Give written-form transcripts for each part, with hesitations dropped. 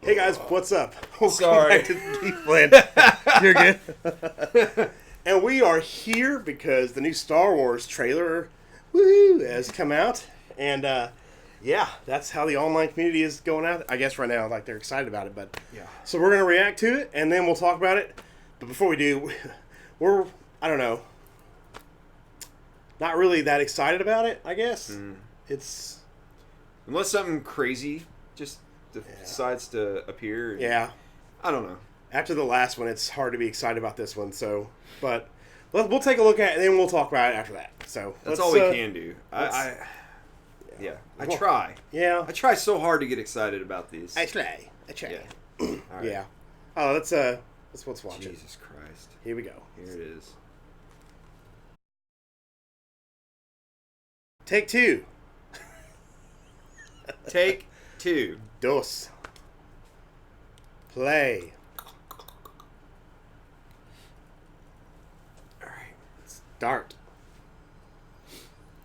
Hey guys, what's up? Sorry. Welcome back to Geek. You're good. And we are here because the new Star Wars trailer, has come out, and yeah, that's how the online community is going out. I guess right now, like they're excited about it, but Yeah. So we're gonna react to it, and then we'll talk about it. But before we do, I don't know, not really that excited about it. I guess it's Unless something crazy just decides to appear. And, yeah. I don't know. After the last one, it's hard to be excited about this one. So, but we'll take a look at it, and then we'll talk about it after that. So That's all we can do. I Well, try. Yeah. I try so hard to get excited about these. I try. Yeah. All right. Yeah. Oh, let's watch it. Jesus Christ. Here we go. Here it is. Take two. Take two. Dos. Play. All right. Start.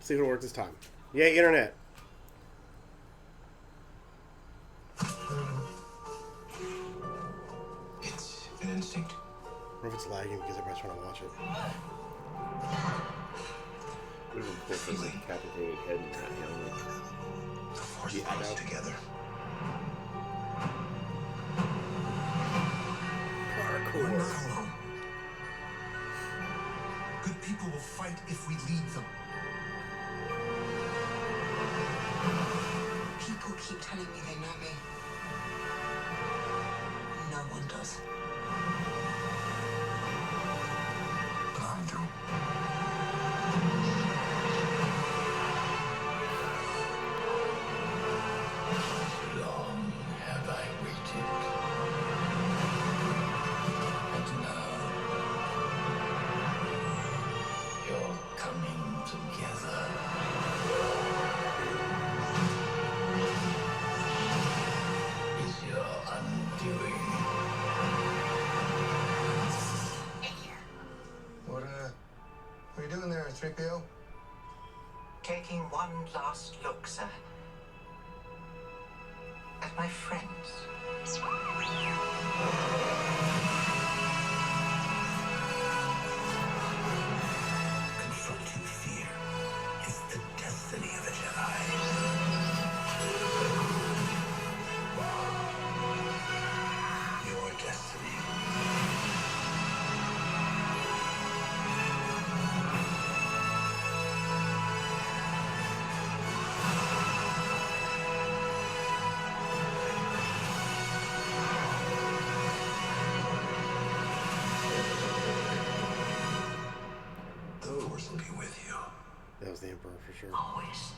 See if it works this time. Yay, internet. It's an instinct. I wonder if it's lagging because everybody's trying to watch it. Would have been cool if it was a decapitated head in that helmet. The force Yeah, I binds know. together. We're not alone. Good people will fight if we lead them. People keep telling me they know me. No one does. But I do. Long have I waited. And now you're coming together. Is your undoing. What are you doing there, 3PO? Taking one last look, sir. At my friends. Confronting fear is the destiny of a Jedi. Your destiny. The Force will be with you. That was the Emperor for sure. Always.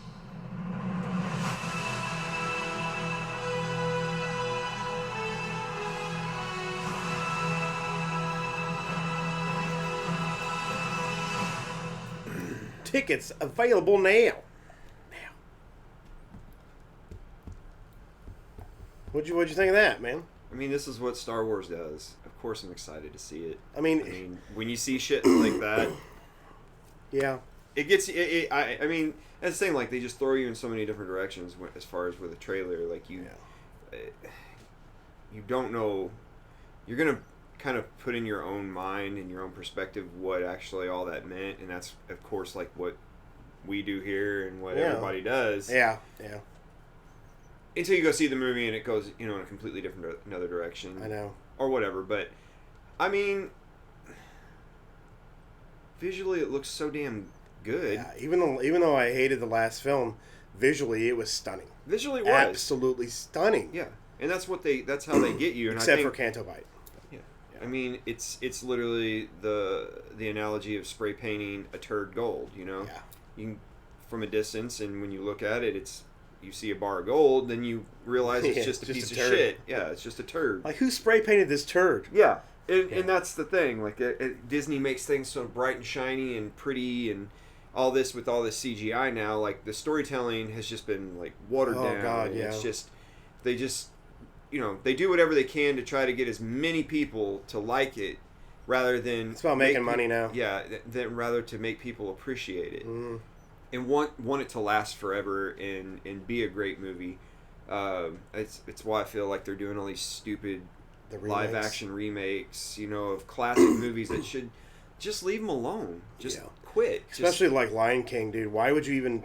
Tickets available now. What'd you think of that, man? I mean, this is what Star Wars does. Of course, I'm excited to see it. I mean, when you see shit like that, yeah. it gets. I mean, that's the thing. Like, they just throw you in so many different directions as far as with a trailer. Like, you don't know. You're gonna kind of put in your own mind and your own perspective what actually all that meant, and that's of course like what we do here and what everybody does. Yeah. Until you go see the movie and it goes, in a completely different another direction. I know. Or whatever, but I mean, visually it looks so damn good. Yeah, even though I hated the last film, visually it was stunning. Visually it was Absolutely stunning. yeah, and that's how they get you. And Except I for think, Canto Bight. yeah, I mean it's literally the analogy of spray painting a turd gold. Yeah. You can, from a distance, and when you look at it, you see a bar of gold, then you realize it's just a piece of turd. shit. Yeah, it's just a turd. Like, who spray painted this turd? Yeah, and that's the thing. Like, Disney makes things so bright and shiny and pretty and all this with all this CGI now. Like, the storytelling has just been, like, watered down. Oh, God, and yeah. It's just, they do whatever they can to try to get as many people to like it rather than... It's about making money now. Yeah, rather to make people appreciate it. Mm. And want it to last forever and be a great movie. It's why I feel like they're doing all these stupid The live remakes. action remakes, of classic movies that should just leave them alone. Just quit. Especially like Lion King, dude. Why would you even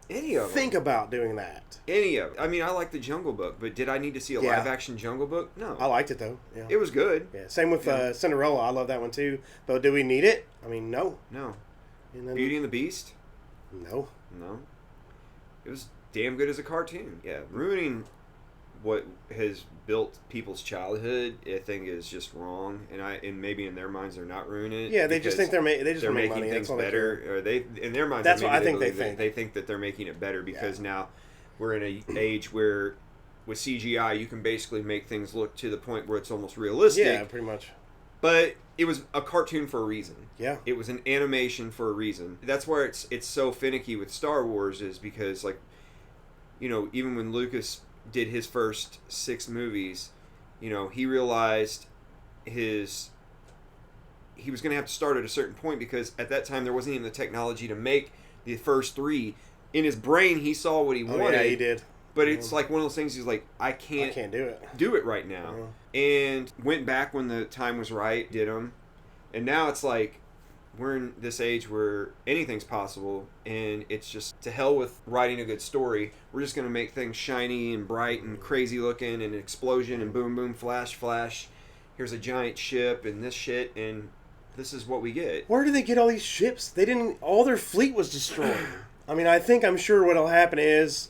any of them. think about doing that? Any of them. I mean, I like the Jungle Book, but did I need to see a live action Jungle Book? No. I liked it though. Yeah. It was good. Yeah. Same with Cinderella. I love that one too. But do we need it? I mean, no. No. And then, Beauty and the Beast? No. No. It was damn good as a cartoon. Yeah. Ruining what has built people's childhood, I think, is just wrong. And maybe in their minds they're not ruining it. Yeah, they just think they're they're making making money. things That's all they better. care. Or they in their minds. That's maybe what I think They think that they're making it better because now we're in an age where with CGI you can basically make things look to the point where it's almost realistic. Yeah, pretty much. But it was a cartoon for a reason. Yeah. It was an animation for a reason. That's where it's so finicky with Star Wars is because, like, even when Lucas did his first 6 movies, he realized he was going to have to start at a certain point because at that time there wasn't even the technology to make the first 3. In his brain, he saw what he wanted. Yeah, he did. But it's like one of those things. He's like, I can't do it right now. And went back when the time was right, did them, and now it's like we're in this age where anything's possible, and it's just to hell with writing a good story. We're just gonna make things shiny and bright and crazy looking, and an explosion and boom boom flash flash. Here's a giant ship and this shit, and this is what we get. Where do they get all these ships? They didn't. All their fleet was destroyed. I mean, I'm sure what'll happen is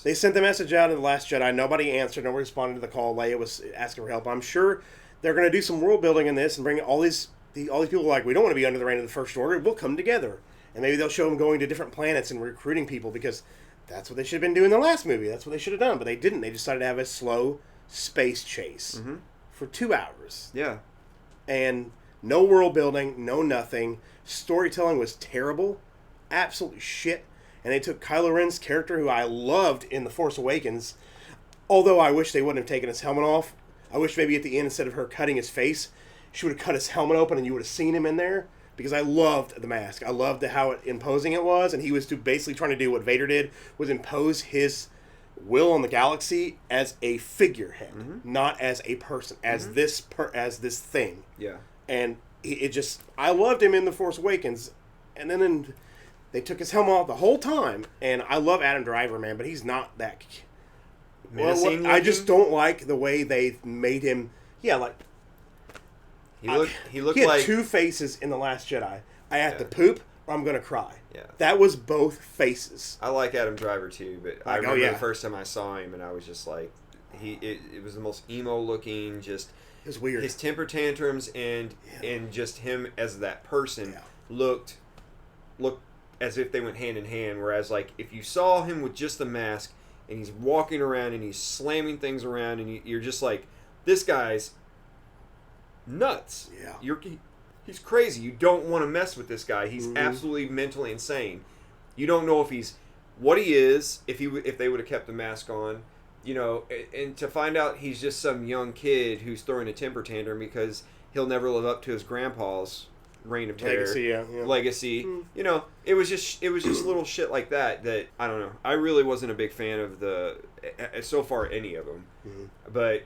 they sent the message out in The Last Jedi. Nobody answered. Nobody responded to the call. Leia was asking for help. I'm sure they're going to do some world building in this and bring all these people like, we don't want to be under the reign of the First Order. We'll come together. And maybe they'll show them going to different planets and recruiting people because that's what they should have been doing in the last movie. That's what they should have done. But they didn't. They decided to have a slow space chase for 2 hours. Yeah. And no world building, no nothing. Storytelling was terrible. Absolutely shit. And they took Kylo Ren's character, who I loved in The Force Awakens, although I wish they wouldn't have taken his helmet off. I wish maybe at the end, instead of her cutting his face, she would have cut his helmet open and you would have seen him in there. Because I loved the mask. I loved how imposing it was. And he was basically trying to do what Vader did, was impose his will on the galaxy as a figurehead, not as a person, as this thing. Yeah. And I loved him in The Force Awakens. And then they took his helmet off the whole time, and I love Adam Driver, man, but he's not that. I just don't like the way they made him. Yeah, like he looked he had like 2 faces in The Last Jedi. I have to poop or I'm gonna cry. Yeah, that was both faces. I like Adam Driver too, but I remember the first time I saw him, and I was just like, it was the most emo looking, just. It was weird. His temper tantrums and just him as that person looked as if they went hand in hand, whereas like if you saw him with just the mask and he's walking around and he's slamming things around and you're just like, this guy's nuts. Yeah. He's crazy. You don't want to mess with this guy. He's absolutely mentally insane. You don't know if he's what he is if they would have kept the mask on, and to find out he's just some young kid who's throwing a temper tantrum because he'll never live up to his grandpa's Reign of Terror legacy. It was just little shit like that I don't know. I really wasn't a big fan of so far any of them, but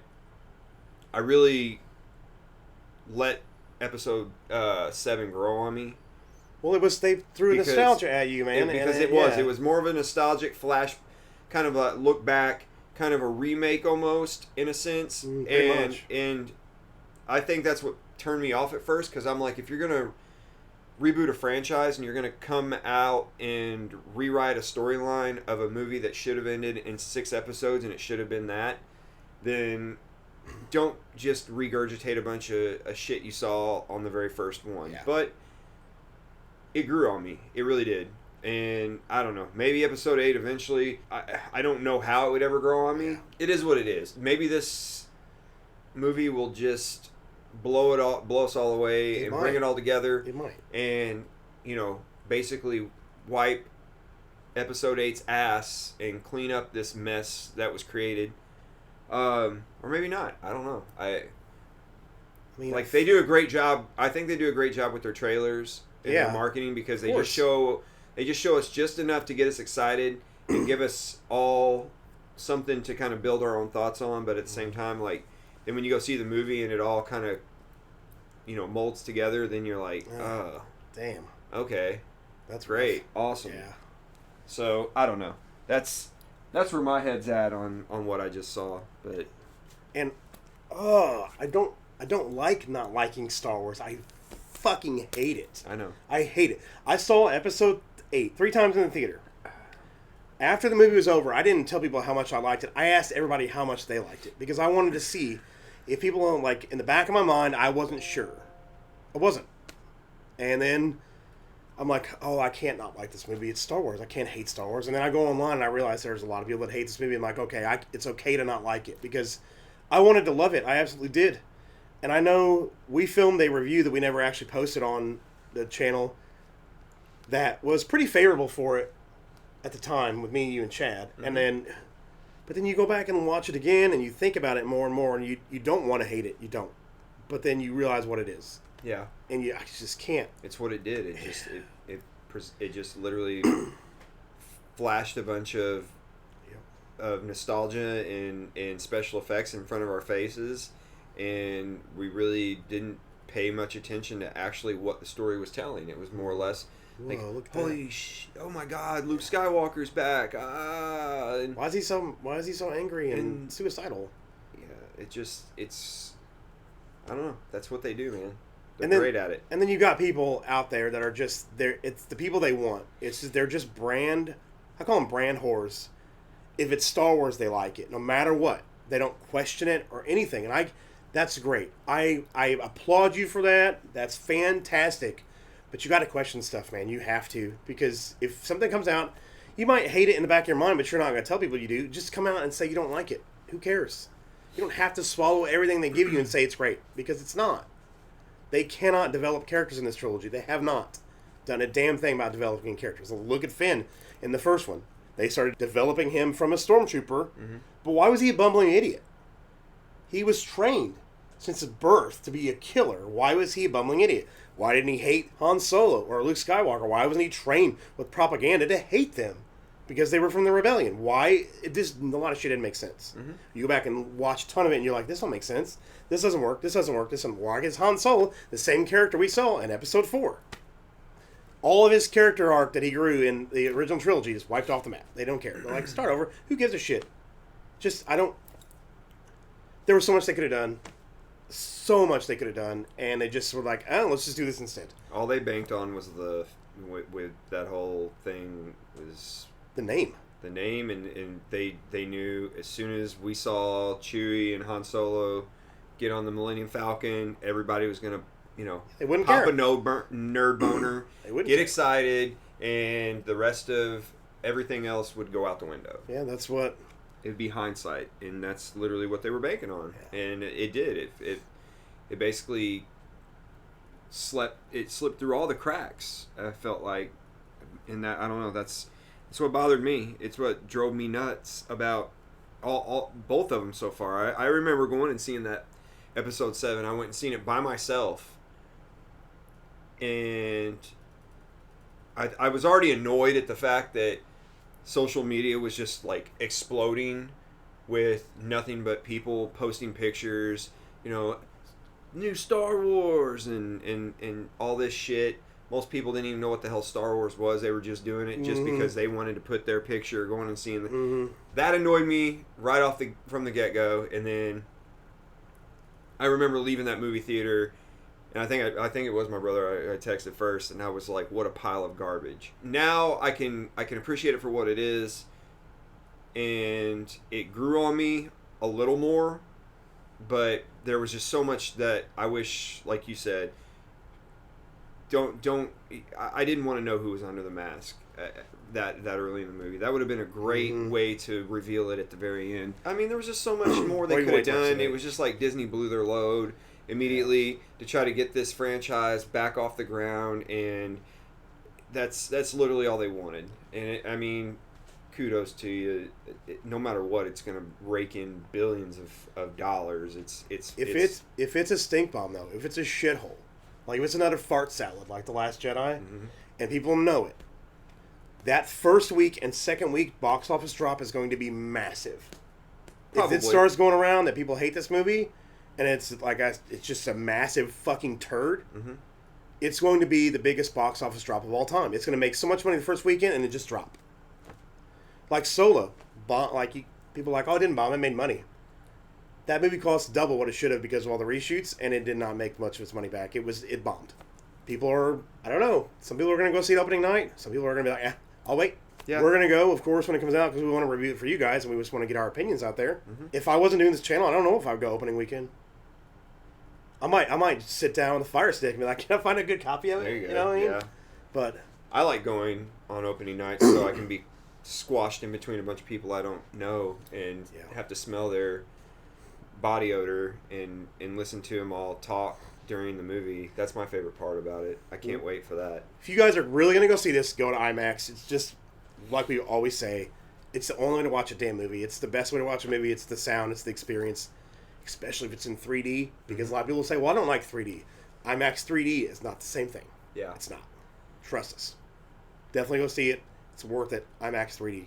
I really let episode 7 grow on me. Well, they threw nostalgia at you, man. It was more of a nostalgic flash, kind of a look back, kind of a remake almost in a sense, and I think that's what turned me off at first, because I'm like, if you're gonna reboot a franchise and you're gonna come out and rewrite a storyline of a movie that should have ended in 6 episodes and it should have been that, then don't just regurgitate a bunch of shit you saw on the very first one. Yeah. But it grew on me. It really did. And I don't know. Maybe episode 8 eventually. I don't know how it would ever grow on me. Yeah. It is what it is. Maybe this movie will just blow us all away bring it all together. It might. And, basically wipe episode 8's ass and clean up this mess that was created. Or maybe not. I don't know. I mean, they do a great job. I think they do a great job with their trailers and their marketing, because they just show us just enough to get us excited and give us all something to kind of build our own thoughts on, but at the same time, like, then when you go see the movie and it all kind of, molds together, then you're like, oh, damn, okay, that's great, rough. awesome. Yeah. So I don't know. That's where my head's at on what I just saw. But And I don't like not liking Star Wars. I fucking hate it. I know. I hate it. I saw episode 8 3 times in the theater. After the movie was over, I didn't tell people how much I liked it. I asked everybody how much they liked it because I wanted to see if people, like, in the back of my mind, I wasn't sure. I wasn't. And then I'm like, oh, I can't not like this movie. It's Star Wars. I can't hate Star Wars. And then I go online and I realize there's a lot of people that hate this movie. I'm like, okay, it's okay to not like it because I wanted to love it. I absolutely did. And I know we filmed a review that we never actually posted on the channel that was pretty favorable for it at the time with me, you, and Chad. Mm-hmm. But then you go back and watch it again and you think about it more and more and you don't want to hate it. You don't. But then you realize what it is. Yeah. And I just can't. It's what it did. It just literally flashed a bunch of nostalgia and special effects in front of our faces, and we really didn't pay much attention to actually what the story was telling. It was more or less like, Whoa, look at holy oh my God, Luke Skywalker's back! And why is he so angry and suicidal? Yeah, it's I don't know. That's what they do, man. They're And then, great at it. And then you got people out there that are just it's the people they want. It's just, they're just brand. I call them brand whores. If it's Star Wars, they like it no matter what. They don't question it or anything, and that's great. I applaud you for that. That's fantastic. But you got to question stuff, man. You have to, because if something comes out, you might hate it in the back of your mind, but you're not going to tell people you do. Just come out and say you don't like it. Who cares? You don't have to swallow everything they give you and say it's great, because it's not. They cannot develop characters in this trilogy. They have not done a damn thing about developing characters. Look at Finn in the first one. They started developing him from a stormtrooper, but why was he a bumbling idiot? He was trained since his birth to be a killer. Why was he a bumbling idiot? Why didn't he hate Han Solo or Luke Skywalker? Why wasn't he trained with propaganda to hate them? Because they were from the rebellion. Why? A lot of shit didn't make sense. You go back and watch a ton of it and you're like, this don't make sense. This doesn't work. This doesn't work. This doesn't work. Why is Han Solo the same character we saw in episode 4? All of his character arc that he grew in the original trilogy is wiped off the map. They don't care. They're like, start over. Who gives a shit? There was so much they could have done. So much they could have done. And they just were like, oh, let's just do this instead. All they banked on was with that whole thing was The name. The name, and they knew as soon as we saw Chewie and Han Solo get on the Millennium Falcon, everybody was going to, They wouldn't pop care. a nerd boner, They wouldn't get care. excited, and the rest of everything else would go out the window. Yeah, that's what... It would be hindsight, and that's literally what they were banking on. Yeah. And it did. It basically slipped through all the cracks, I felt like. In that, I don't know, that's what bothered me. It's what drove me nuts about all both of them so far. I remember going and seeing that episode 7. I went and seen it by myself, and I was already annoyed at the fact that social media was just like exploding with nothing but people posting pictures, new Star Wars and all this shit. Most people didn't even know what the hell Star Wars was. They were just doing it just because they wanted to put their picture going and seeing the... That annoyed me right from the get-go. And then I remember leaving that movie theater, and I think it was my brother I texted first, and I was like, what a pile of garbage. Now I can appreciate it for what it is, and it grew on me a little more, but there was just so much that I wish, like you said, I didn't want to know who was under the mask that early in the movie. That would have been a great way to reveal it at the very end. I mean, there was just so much more they could have done. It was just like Disney blew their load immediately to try to get this franchise back off the ground, and that's literally all they wanted. And kudos to you. No matter what, it's going to rake in billions of dollars. If it's a stink bomb though, if it's a shithole, like if it's another fart salad like The Last Jedi, and people know it, that first week and second week box office drop is going to be massive. Probably. If it starts going around that people hate this movie, and it's like it's just a massive fucking turd, it's going to be the biggest box office drop of all time. It's going to make so much money the first weekend and then just drop. Like Solo, people are like, oh, it didn't bomb, it made money. That movie cost double what it should have because of all the reshoots, and it did not make much of its money back. It bombed. People are, I don't know. Some people are going to go see it opening night. Some people are going to be like, I'll wait. Yeah. We're going to go, of course, when it comes out because we want to review it for you guys and we just want to get our opinions out there. If I wasn't doing this channel, I don't know if I would go opening weekend. I might sit down with a fire stick and be like, can I find a good copy of it? There you go. You know what I mean? Yeah. But I like going on opening night so I can be squashed in between a bunch of people I don't know and have to smell their body odor and listen to them all talk during the movie. That's my favorite part about it. I can't wait for that. If you guys are really going to go see this, go to IMAX. It's just, like we always say, it's the only way to watch a damn movie. It's the best way to watch a movie. It's the sound. It's the experience. Especially if it's in 3D. Because a lot of people say, well, I don't like 3D. IMAX 3D is not the same thing. Yeah. It's not. Trust us. Definitely go see it. It's worth it. IMAX 3D.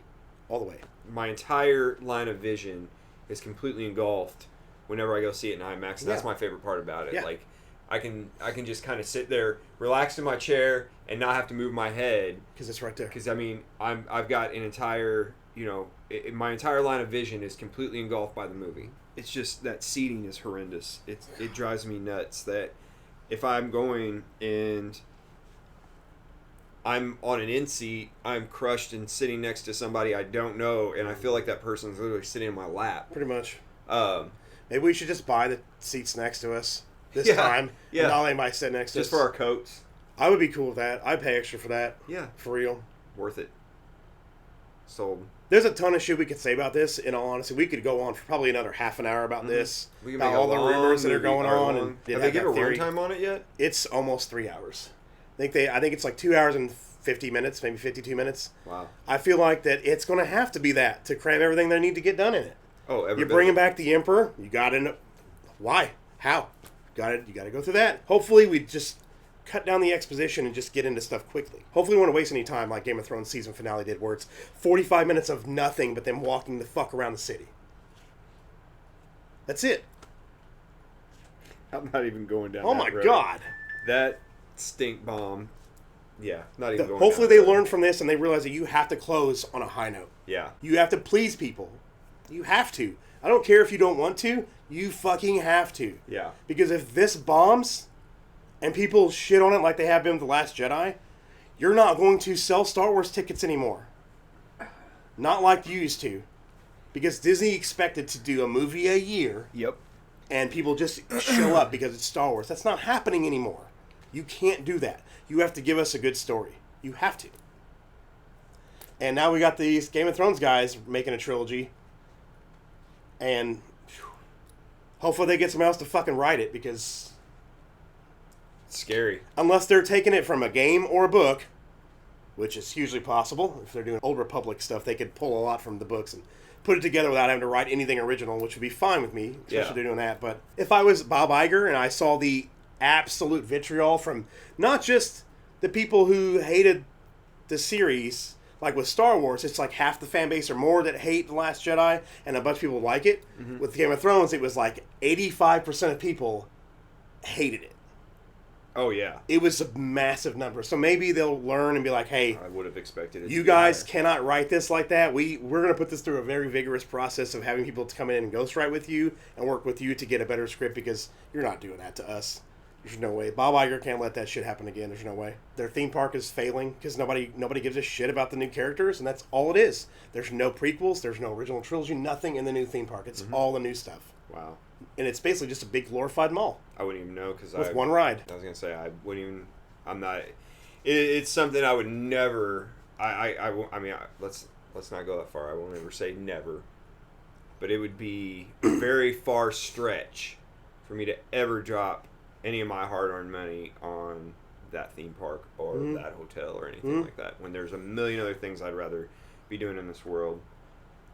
All the way. My entire line of vision is completely engulfed whenever I go see it in IMAX. And that's my favorite part about it. Yeah. Like, I can just kind of sit there, relaxed in my chair, and not have to move my head because it's right there. Because I mean, I've got an entire, my entire line of vision is completely engulfed by the movie. It's just that seating is horrendous. It drives me nuts that if I'm going and I'm on an in seat, I'm crushed and sitting next to somebody I don't know, and I feel like that person's literally sitting in my lap. Pretty much. Maybe we should just buy the seats next to us this time. Yeah. And not let anybody sit next to us. Just for our coats. I would be cool with that. I'd pay extra for that. Yeah. For real. Worth it. Sold. There's a ton of shit we could say about this. In all honesty, we could go on for probably another half an hour about this. We can about make all the rumors that are going on. And have they given a runtime on it yet? It's almost 3 hours. I think it's like 2 hours and 50 minutes, maybe 52 minutes. Wow. I feel like that it's going to have to be that to cram everything they need to get done in it. Oh, you're bringing back the Emperor. You got to know why, how. You got to go through that. Hopefully, we just cut down the exposition and just get into stuff quickly. Hopefully, we won't waste any time like Game of Thrones season finale did, where it's 45 minutes of nothing but them walking the fuck around the city. That's it. I'm not even going down. Oh my god, that stink bomb. Yeah, not even going. Hopefully, they learn from this and they realize that you have to close on a high note. Yeah, you have to please people. You have to. I don't care if you don't want to. You fucking have to. Yeah. Because if this bombs and people shit on it like they have been with The Last Jedi, you're not going to sell Star Wars tickets anymore. Not like you used to. Because Disney expected to do a movie a year. Yep. And people just show up because it's Star Wars. That's not happening anymore. You can't do that. You have to give us a good story. You have to. And now we got these Game of Thrones guys making a trilogy. And hopefully they get someone else to fucking write it because it's scary. Unless they're taking it from a game or a book, which is hugely possible. If they're doing Old Republic stuff, they could pull a lot from the books and put it together without having to write anything original, which would be fine with me, especially if they're doing that. But if I was Bob Iger and I saw the absolute vitriol from not just the people who hated the series, like with Star Wars, it's like half the fan base or more that hate The Last Jedi, and a bunch of people like it. Mm-hmm. With Game of Thrones, it was like 85% of people hated it. Oh, yeah. It was a massive number. So maybe they'll learn and be like, hey, I would have expected it. You guys cannot write this like that. We're going to put this through a very vigorous process of having people to come in and ghostwrite with you and work with you to get a better script because you're not doing that to us. There's no way. Bob Iger can't let that shit happen again. There's no way. Their theme park is failing because nobody gives a shit about the new characters, and that's all it is. There's no prequels. There's no original trilogy. Nothing in the new theme park. It's all the new stuff. Wow. And it's basically just a big glorified mall. I wouldn't even know because with one ride. I was gonna say I wouldn't even. I'm not. It's something I would never. I won't. I mean, let's not go that far. I won't ever say never. But it would be a very far stretch for me to ever drop any of my hard-earned money on that theme park or that hotel or anything like that. When there's a million other things I'd rather be doing in this world,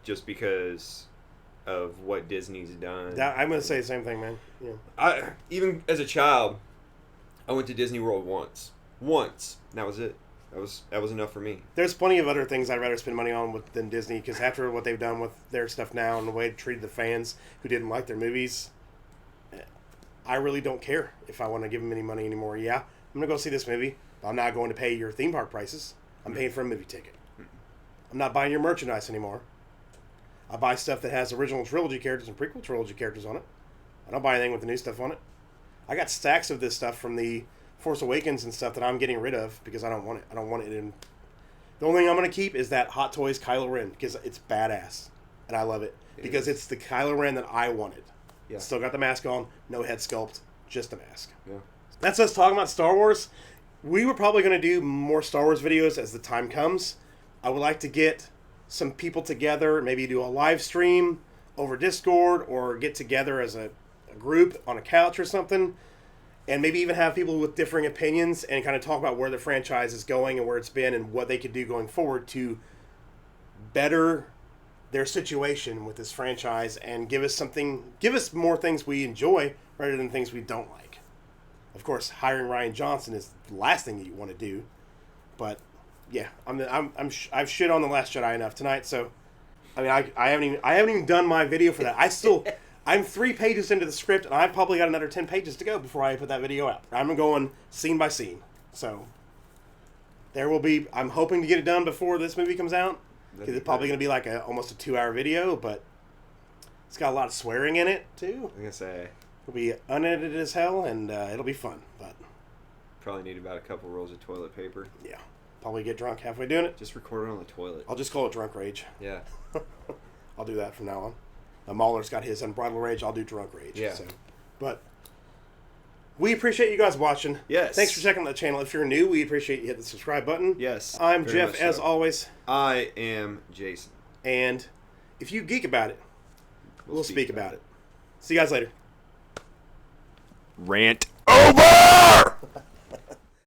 just because of what Disney's done. I'm going to say the same thing, man. Even as a child, I went to Disney World once. And that was it. That was enough for me. There's plenty of other things I'd rather spend money on than Disney, because after what they've done with their stuff now and the way they treated the fans who didn't like their movies, I really don't care if I want to give them any money anymore. Yeah, I'm going to go see this movie, but I'm not going to pay your theme park prices. I'm paying for a movie ticket. I'm not buying your merchandise anymore. I buy stuff that has original trilogy characters and prequel trilogy characters on it. I don't buy anything with the new stuff on it. I got stacks of this stuff from the Force Awakens and stuff that I'm getting rid of because I don't want it. I don't want it in. The only thing I'm going to keep is that Hot Toys Kylo Ren because it's badass and I love it because it's the Kylo Ren that I wanted. Yeah. Still got the mask on, no head sculpt, just a mask. Yeah. That's us talking about Star Wars. We were probably going to do more Star Wars videos as the time comes. I would like to get some people together, maybe do a live stream over Discord or get together as a group on a couch or something, and maybe even have people with differing opinions and kind of talk about where the franchise is going and where it's been and what they could do going forward to better their situation with this franchise and give us more things we enjoy rather than things we don't like. Of course, hiring Ryan Johnson is the last thing that you want to do, but yeah, I've shit on The Last Jedi enough tonight, so I mean I haven't even done my video for that. I'm 3 pages into the script, and I've probably got another 10 pages to go before I put that video out. I'm going scene by scene. So, I'm hoping to get it done before this movie comes out. Because it's probably going to be like almost a 2-hour video, but it's got a lot of swearing in it, too. I was going to say. It'll be unedited as hell, and it'll be fun. But probably need about a couple rolls of toilet paper. Yeah. Probably get drunk halfway doing it. Just record it on the toilet. I'll just call it Drunk Rage. Yeah. I'll do that from now on. Mauler's got his Unbridled Rage. I'll do Drunk Rage. Yeah. So. But we appreciate you guys watching. Yes. Thanks for checking out the channel. If you're new, we appreciate you hit the subscribe button. Yes. I'm Jeff, as always. I am Jason. And if you geek about it, we'll speak about it. See you guys later. Rant over!